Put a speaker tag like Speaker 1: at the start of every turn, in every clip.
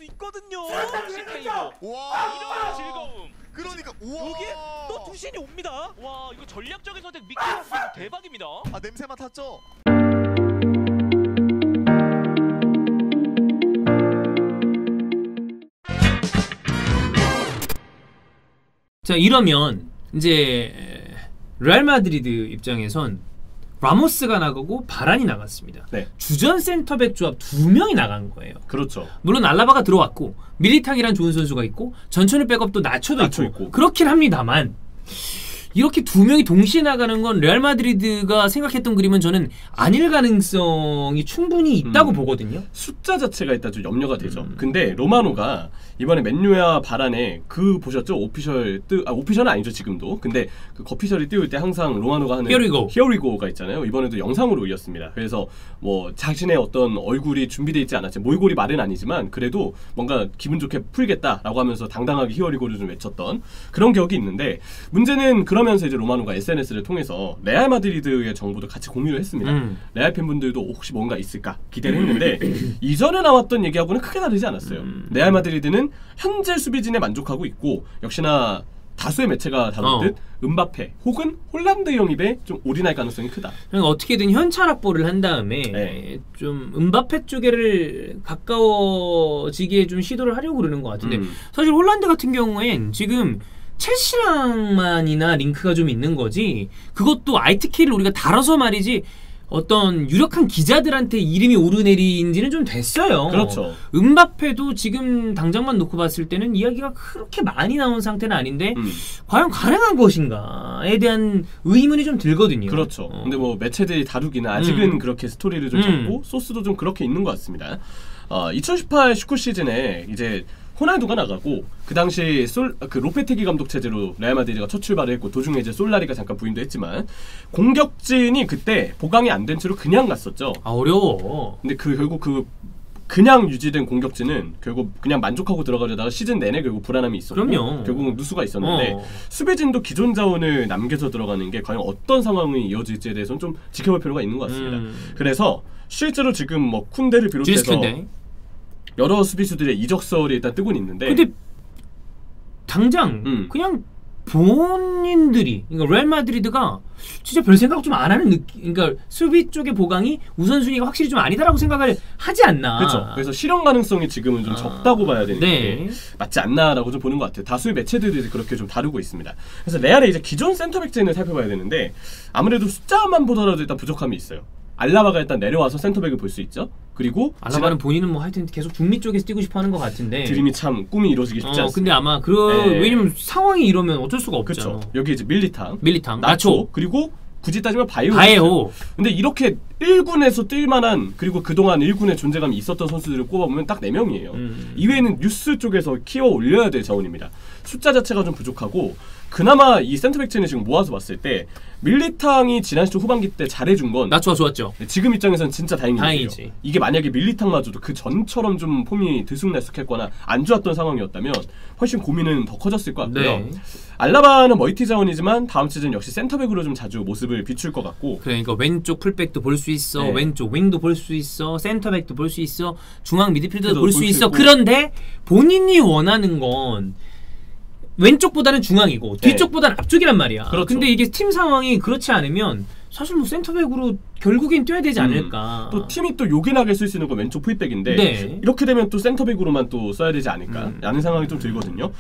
Speaker 1: 수 있거든요.
Speaker 2: 와.
Speaker 3: 이런 즐거움.
Speaker 2: 그러니까 우와.
Speaker 1: 여기에 또 투신이 옵니다.
Speaker 3: 와, 이거 전략적인 선택 미키로스 대박입니다.
Speaker 2: 아 냄새 맡았죠?
Speaker 4: 자, 이러면 이제 레알 마드리드 입장에선 라모스가 나가고 바란이 나갔습니다.
Speaker 5: 네.
Speaker 4: 주전 센터백 조합 2명이 나간 거예요.
Speaker 5: 그렇죠.
Speaker 4: 물론 알라바가 들어왔고 밀리탕이란 좋은 선수가 있고 전천후 백업도 나초도 있고 그렇긴 합니다만 이렇게 2명이 동시에 나가는 건 레알 마드리드가 생각했던 그림은 저는 아닐 가능성이 충분히 있다고 보거든요.
Speaker 5: 숫자 자체가 일단 좀 염려가 되죠. 근데 로마노가 이번에 맨유와 바란에 그 보셨죠? 오피셜은 아니죠 지금도. 근데 그 거피셜이 띄울 때 항상 로마노가 하는 Here we go가 있잖아요. 이번에도 영상으로 올렸습니다. 그래서 뭐 자신의 어떤 얼굴이 준비되어 있지 않았지 몰골이 말은 아니지만 그래도 뭔가 기분 좋게 풀겠다라고 하면서 당당하게 Here we go를 좀 외쳤던 그런 기억이 있는데 문제는 그러면서 이제 로마노가 SNS를 통해서 레알 마드리드의 정보도 같이 공유를 했습니다. 레알 팬분들도 혹시 뭔가 있을까 기대를 했는데 이전에 나왔던 얘기하고는 크게 다르지 않았어요. 레알 마드리드는 현재 수비진에 만족하고 있고 역시나 다수의 매체가 다루듯 음바페 혹은 홀란드 영입에 좀 올인할 가능성이 크다.
Speaker 4: 그러니까 어떻게든 현찰 확보를 한 다음에 좀 음바페 쪽에를 가까워지게 좀 시도를 하려고 그러는 것 같은데 사실 홀란드 같은 경우엔 지금 첼시랑만이나 링크가 좀 있는 거지 그것도 ITK를 우리가 다뤄서 말이지 어떤 유력한 기자들한테 이름이 오르내린지는 좀 됐어요.
Speaker 5: 그렇죠.
Speaker 4: 음바페도 지금 당장만 놓고 봤을 때는 이야기가 그렇게 많이 나온 상태는 아닌데 과연 가능한 것인가에 대한 의문이 좀 들거든요.
Speaker 5: 그렇죠. 근데 뭐 매체들이 다루기는 아직은 그렇게 스토리를 좀 잡고 소스도 좀 그렇게 있는 것 같습니다. 2018-19 시즌에 이제 호날두가 나가고 그 당시 로페테기 감독 체제로 레알 마드리드가 첫 출발을 했고 도중에 이제 솔라리가 잠깐 부임도 했지만 공격진이 그때 보강이 안 된 채로 그냥 갔었죠.
Speaker 4: 아 어려워.
Speaker 5: 근데 결국 그냥 유지된 공격진은 결국 그냥 만족하고 들어가려다가 시즌 내내 결국 불안함이 있었고
Speaker 4: 그럼요.
Speaker 5: 결국은 누수가 있었는데 수비진도 기존 자원을 남겨서 들어가는 게 과연 어떤 상황이 이어질지에 대해서는 좀 지켜볼 필요가 있는 것 같습니다. 그래서 실제로 지금 뭐 쿤데를 비롯해서 여러 수비수들의 이적설이 일단 뜨고 있는데
Speaker 4: 근데 당장 그냥 본인들이 그러니까 레알 마드리드가 진짜 별 생각 좀 안 하는 느낌 그러니까 수비 쪽의 보강이 우선순위가 확실히 좀 아니다라고 생각을 하지 않나.
Speaker 5: 그렇죠. 그래서 실현 가능성이 지금은 좀 적다고 봐야 되는데 맞지 않나라고 좀 보는 것 같아요. 다수의 매체들이 그렇게 좀 다루고 있습니다. 그래서 레알의 이제 기존 센터백진을 살펴봐야 되는데 아무래도 숫자만 보더라도 일단 부족함이 있어요. 알라바가 일단 내려와서 센터백을 볼 수 있죠. 그리고
Speaker 4: 알라바는 본인은 뭐 하여튼 계속 중미 쪽에서 뛰고 싶어 하는 것 같은데
Speaker 5: 드림이 참 꿈이 이루어지기 쉽지 않습니다.
Speaker 4: 근데 아마 왜냐면 상황이 이러면 어쩔 수가 없잖아.
Speaker 5: 그렇죠. 여기 이제 밀리탕,
Speaker 4: 나초
Speaker 5: 그리고 굳이 따지면 바이오. 근데 이렇게 1군에서 뛸만한 그리고 그동안 1군의 존재감이 있었던 선수들을 꼽아보면 딱 4명이에요. 이외에는 뉴스 쪽에서 키워 올려야 될 자원입니다. 숫자 자체가 좀 부족하고 그나마 이 센터백진을 지금 모아서 봤을 때 밀리탕이 지난 시즌 후반기 때 잘해준 건
Speaker 4: 나초가 좋았죠.
Speaker 5: 지금 입장에서는 진짜 다행이지.
Speaker 4: 일이에요.
Speaker 5: 이게 만약에 밀리탕마저도 그 전처럼 좀 폼이 들쑥날쑥했거나 안 좋았던 상황이었다면 훨씬 고민은 더 커졌을 것 같고요. 알라바는 멀티 자원이지만 다음 시즌 역시 센터백으로 좀 자주 모습을 비출 것 같고
Speaker 4: 그러니까 왼쪽 풀백도 볼 수 있어 왼쪽 윙도 볼 수 있어 센터백도 볼 수 있어 중앙 미드필더도 볼 수 있어. 그런데 본인이 원하는 건 왼쪽보다는 중앙이고 뒤쪽보다는 앞쪽이란 말이야.
Speaker 5: 그렇죠.
Speaker 4: 근데 이게 팀 상황이 그렇지 않으면 사실 뭐 센터백으로 결국엔 뛰어야 되지 않을까.
Speaker 5: 또 팀이 또 요긴하게 쓸 수 있는 건 왼쪽 풀백인데 이렇게 되면 또 센터백으로만 또 써야 되지 않을까 라는 생각이 좀 들거든요.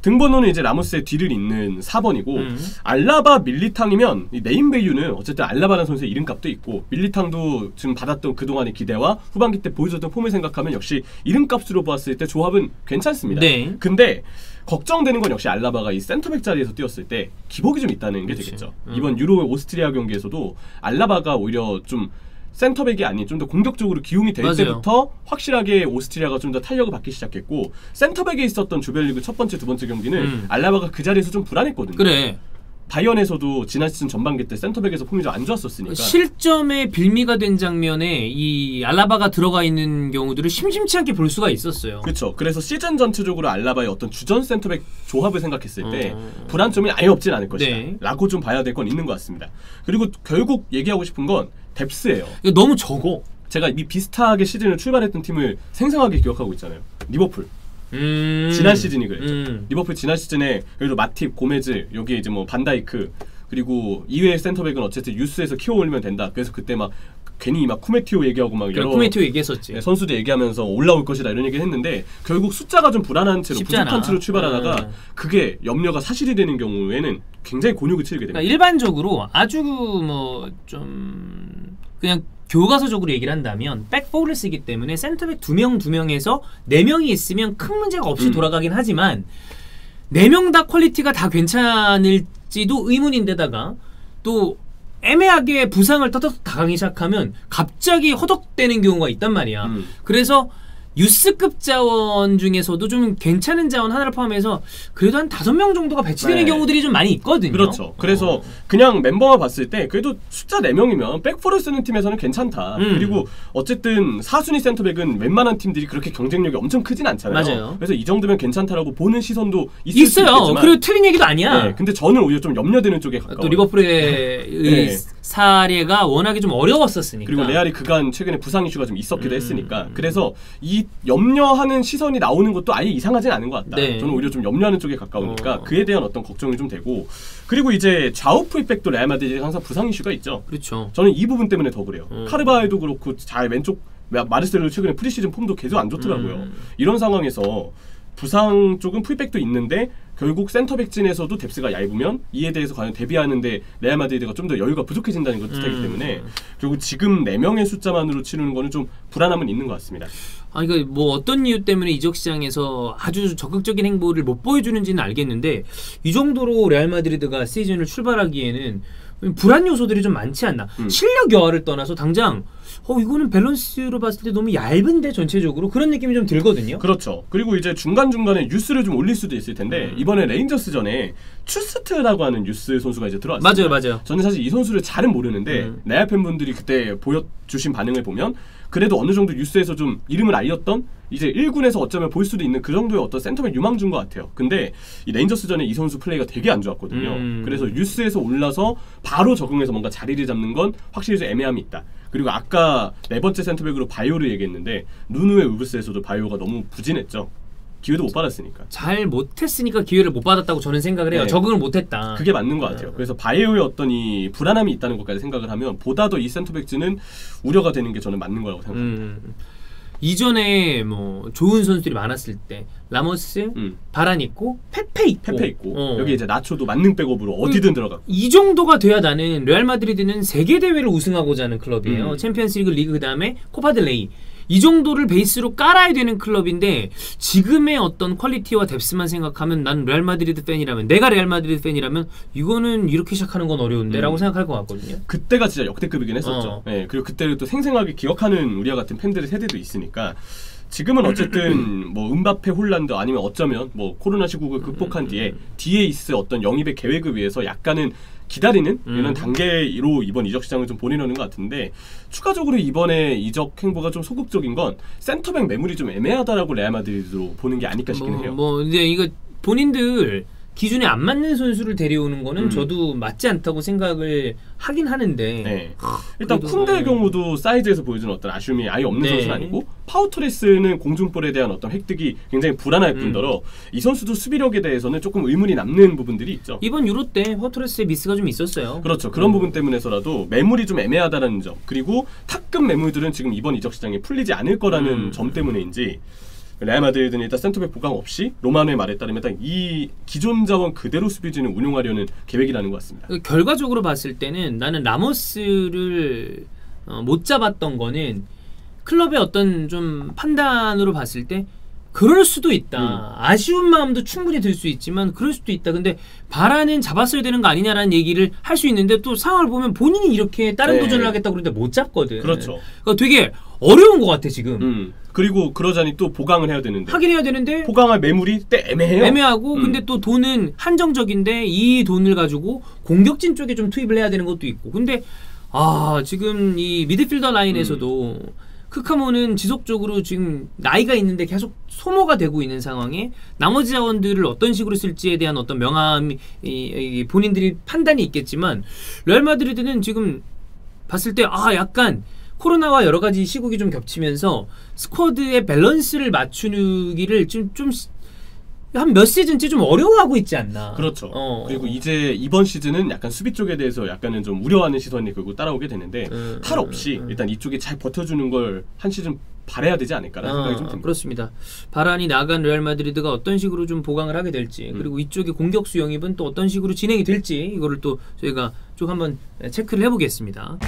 Speaker 5: 등번호는 이제 라모스의 뒤를 잇는 4번이고 알라바 밀리탕이면 이 네임 밸류는 어쨌든 알라바라는 선수의 이름값도 있고 밀리탕도 지금 받았던 그동안의 기대와 후반기 때 보여줬던 폼을 생각하면 역시 이름값으로 봤을 때 조합은 괜찮습니다. 근데 걱정되는 건 역시 알라바가 이 센터백 자리에서 뛰었을 때 기복이 좀 있다는 게 되겠죠. 이번 유로 오스트리아 경기에서도 알라바가 오히려 좀 센터백이 아닌 좀 더 공격적으로 기용이 될 때부터 확실하게 오스트리아가 좀 더 탄력을 받기 시작했고 센터백에 있었던 조별리그 첫 번째, 두 번째 경기는 알라바가 그 자리에서 좀 불안했거든요. 바이언에서도 지난 시즌 전반기 때 센터백에서 폼이 좀 안 좋았었으니까
Speaker 4: 실점의 빌미가 된 장면에 이 알라바가 들어가 있는 경우들을 심심치 않게 볼 수가 있었어요.
Speaker 5: 그렇죠. 그래서 시즌 전체적으로 알라바의 어떤 주전 센터백 조합을 생각했을 때 불안점이 아예 없진 않을 것이다 라고 좀 봐야 될 건 있는 것 같습니다. 그리고 결국 얘기하고 싶은 건 뎁스예요.
Speaker 4: 너무 적어.
Speaker 5: 제가 이 비슷하게 시즌을 출발했던 팀을 생생하게 기억하고 있잖아요. 리버풀. 지난 시즌이 그랬죠. 리버풀 지난 시즌에 그래도 마팁, 고메즈, 여기에 이제 뭐 반다이크 그리고 이외의 센터백은 어쨌든 유스에서 키워 올리면 된다. 그래서 그때 막 괜히 막 쿠메티오 얘기하고 막 여러
Speaker 4: 쿠메티오 얘기했었지.
Speaker 5: 선수들 얘기하면서 올라올 것이다 이런 얘기를 했는데 결국 숫자가 좀 불안한 채로 부족한 채로 출발하다가 그게 염려가 사실이 되는 경우에는 굉장히 곤욕을 치르게 됩니다.
Speaker 4: 그러니까 일반적으로 아주 뭐 좀 그냥 교과서적으로 얘기를 한다면 백포를 쓰기 때문에 센터백 2명에서 4명이 있으면 큰 문제가 없이 돌아가긴 하지만 4명 다 퀄리티가 다 괜찮을지도 의문인데다가 또 애매하게 부상을 터득 당하기 시작하면 갑자기 허덕대는 경우가 있단 말이야. 그래서 유스급 자원 중에서도 좀 괜찮은 자원 하나를 포함해서 그래도 한 5명 정도가 배치되는 경우들이 좀 많이 있거든요.
Speaker 5: 그렇죠. 그래서 그냥 멤버만 봤을 때 그래도 숫자 4명이면 백포를 쓰는 팀에서는 괜찮다. 그리고 어쨌든 4순위 센터백은 웬만한 팀들이 그렇게 경쟁력이 엄청 크진 않잖아요.
Speaker 4: 맞아요.
Speaker 5: 그래서 이 정도면 괜찮다라고 보는 시선도 있을 수
Speaker 4: 있어요.
Speaker 5: 있겠지만
Speaker 4: 그리고 틀린 얘기도 아니야.
Speaker 5: 네, 근데 저는 오히려 좀 염려되는 쪽에 가까워요.
Speaker 4: 또 리버풀의 사례가 워낙에 좀 어려웠었으니까.
Speaker 5: 그리고 레알이 그간 최근에 부상 이슈가 좀 있었기도 했으니까 그래서 이 염려하는 시선이 나오는 것도 아예 이상하진 않은 것 같다.
Speaker 4: 네.
Speaker 5: 저는 오히려 좀 염려하는 쪽에 가까우니까 그에 대한 어떤 걱정이 좀 되고 그리고 이제 좌우 풀백도 레알 마드리드가 항상 부상 이슈가 있죠.
Speaker 4: 그렇죠.
Speaker 5: 저는 이 부분 때문에 더 그래요. 카르바알도 그렇고 잘 왼쪽 마르셀로 최근에 프리시즌 폼도 계속 안 좋더라고요. 이런 상황에서 부상 쪽은 풀백도 있는데 결국 센터백진에서도 뎁스가 얇으면 이에 대해서 과연 대비하는데 레알 마드리드가 좀 더 여유가 부족해진다는 걸 뜻하기 때문에 결국 지금 4명의 숫자만으로 치르는 거는 좀 불안함은 있는 것 같습니다.
Speaker 4: 아, 이거 뭐 어떤 이유 때문에 이적 시장에서 아주 적극적인 행보를 못 보여주는지는 알겠는데 이 정도로 레알 마드리드가 시즌을 출발하기에는 불안 요소들이 좀 많지 않나. 실력 여하를 떠나서 당장 이거는 밸런스로 봤을 때 너무 얇은데 전체적으로 그런 느낌이 좀 들거든요.
Speaker 5: 그렇죠. 그리고 이제 중간중간에 뉴스를 좀 올릴 수도 있을 텐데 이번에 레인저스전에 추스트라고 하는 뉴스 선수가 이제 들어왔어요.
Speaker 4: 맞아요.
Speaker 5: 저는 사실 이 선수를 잘은 모르는데 레알 팬분들이 그때 보여주신 반응을 보면 그래도 어느 정도 뉴스에서 좀 이름을 알렸던 이제 1군에서 어쩌면 볼 수도 있는 그 정도의 어떤 센터백 유망주인 것 같아요. 근데 이 레인저스전에 이 선수 플레이가 되게 안 좋았거든요. 그래서 뉴스에서 올라서 바로 적응해서 뭔가 자리를 잡는 건 확실히 좀 애매함이 있다. 그리고 아까 4번째 센터백으로 바이오를 얘기했는데 누누의 울브스에서도 바이오가 너무 부진했죠. 기회도 못 받았으니까.
Speaker 4: 잘 못했으니까 기회를 못 받았다고 저는 생각을 해요.
Speaker 5: 네.
Speaker 4: 적응을 못했다.
Speaker 5: 그게 맞는 것 같아요. 그래서 바이오의 어떤 이 불안함이 있다는 것까지 생각을 하면 보다 더 이 센터백진은 우려가 되는 게 저는 맞는 거라고 생각합니다.
Speaker 4: 이전에 뭐 좋은 선수들이 많았을 때 라모스, 바란 있고 페페 있고
Speaker 5: 여기 이제 나초도 만능 백업으로 어디든 들어가고
Speaker 4: 이 정도가 돼야 나는 레알 마드리드는 세계 대회를 우승하고자 하는 클럽이에요. 챔피언스리그 리그 그다음에 코파델레이 이 정도를 베이스로 깔아야 되는 클럽인데 지금의 어떤 퀄리티와 뎁스만 생각하면 난 레알 마드리드 팬이라면 내가 레알 마드리드 팬이라면 이거는 이렇게 시작하는 건 어려운데 라고 생각할 것 같거든요.
Speaker 5: 그때가 진짜 역대급이긴 했었죠. 네, 그리고 그때를 또 생생하게 기억하는 우리와 같은 팬들의 세대도 있으니까 지금은 어쨌든 뭐 음바페 홀란드 아니면 어쩌면 뭐 코로나 시국을 극복한 뒤에 있을 어떤 영입의 계획을 위해서 약간은 기다리는 이런 단계로 이번 이적 시장을 좀 보내려는 것 같은데 추가적으로 이번에 이적 행보가 좀 소극적인 건 센터백 매물이 좀 애매하다라고 레알 마드리드로 보는 게 아닐까 싶긴 해요.
Speaker 4: 근데 이거 본인들 기준에 안 맞는 선수를 데려오는 거는 저도 맞지 않다고 생각을 하긴 하는데
Speaker 5: 네. 일단 쿤데의 경우도 사이즈에서 보여주는 어떤 아쉬움이 아예 없는 선수는 아니고 파우토레스는 공중볼에 대한 어떤 획득이 굉장히 불안할 뿐더러 이 선수도 수비력에 대해서는 조금 의문이 남는 부분들이 있죠.
Speaker 4: 이번 유로 때 파우토레스의 미스가 좀 있었어요.
Speaker 5: 그렇죠. 그런 부분 때문에서라도 매물이 좀 애매하다는 점 그리고 탑급 매물들은 지금 이번 이적 시장에 풀리지 않을 거라는 점 때문인지 레알 마드리드는 일단 센터백 보강 없이 로마노의 말에 따르면 이 기존 자원 그대로 수비진을 운용하려는 계획이라는 것 같습니다.
Speaker 4: 결과적으로 봤을 때는 나는 라모스를 못 잡았던 거는 클럽의 어떤 좀 판단으로 봤을 때 그럴 수도 있다. 아쉬운 마음도 충분히 들 수 있지만 그럴 수도 있다. 근데 바라는 잡았어야 되는 거 아니냐라는 얘기를 할 수 있는데 또 상황을 보면 본인이 이렇게 다른 도전을 하겠다고 그러는데 못 잡거든.
Speaker 5: 그렇죠.
Speaker 4: 그러니까 되게 어려운 것 같아 지금.
Speaker 5: 그리고 그러자니 또 보강을 해야 되는데
Speaker 4: 하긴 해야 되는데
Speaker 5: 보강할 매물이 때 애매해요.
Speaker 4: 애매하고 근데 또 돈은 한정적인데 이 돈을 가지고 공격진 쪽에 좀 투입을 해야 되는 것도 있고 근데 지금 이 미드필더 라인에서도 크카모는 지속적으로 지금 나이가 있는데 계속 소모가 되고 있는 상황에 나머지 자원들을 어떤 식으로 쓸지에 대한 어떤 명함이 본인들이 판단이 있겠지만 레알 마드리드는 지금 봤을 때 약간 코로나와 여러 가지 시국이 좀 겹치면서 스쿼드의 밸런스를 맞추기를 좀 한 몇 시즌째 좀 어려워하고 있지 않나.
Speaker 5: 그렇죠. 그리고 이제 이번 시즌은 약간 수비 쪽에 대해서 약간은 좀 우려하는 시선이 결국 따라오게 되는데 탈 없이 일단 이쪽이 잘 버텨주는 걸 한 시즌 바라야 되지 않을까라는 생각이 좀 듭니다.
Speaker 4: 그렇습니다. 바란이 나간 레알 마드리드가 어떤 식으로 좀 보강을 하게 될지 그리고 이쪽의 공격수 영입은 또 어떤 식으로 진행이 될지 이거를 또 저희가 쭉 한번 체크를 해보겠습니다.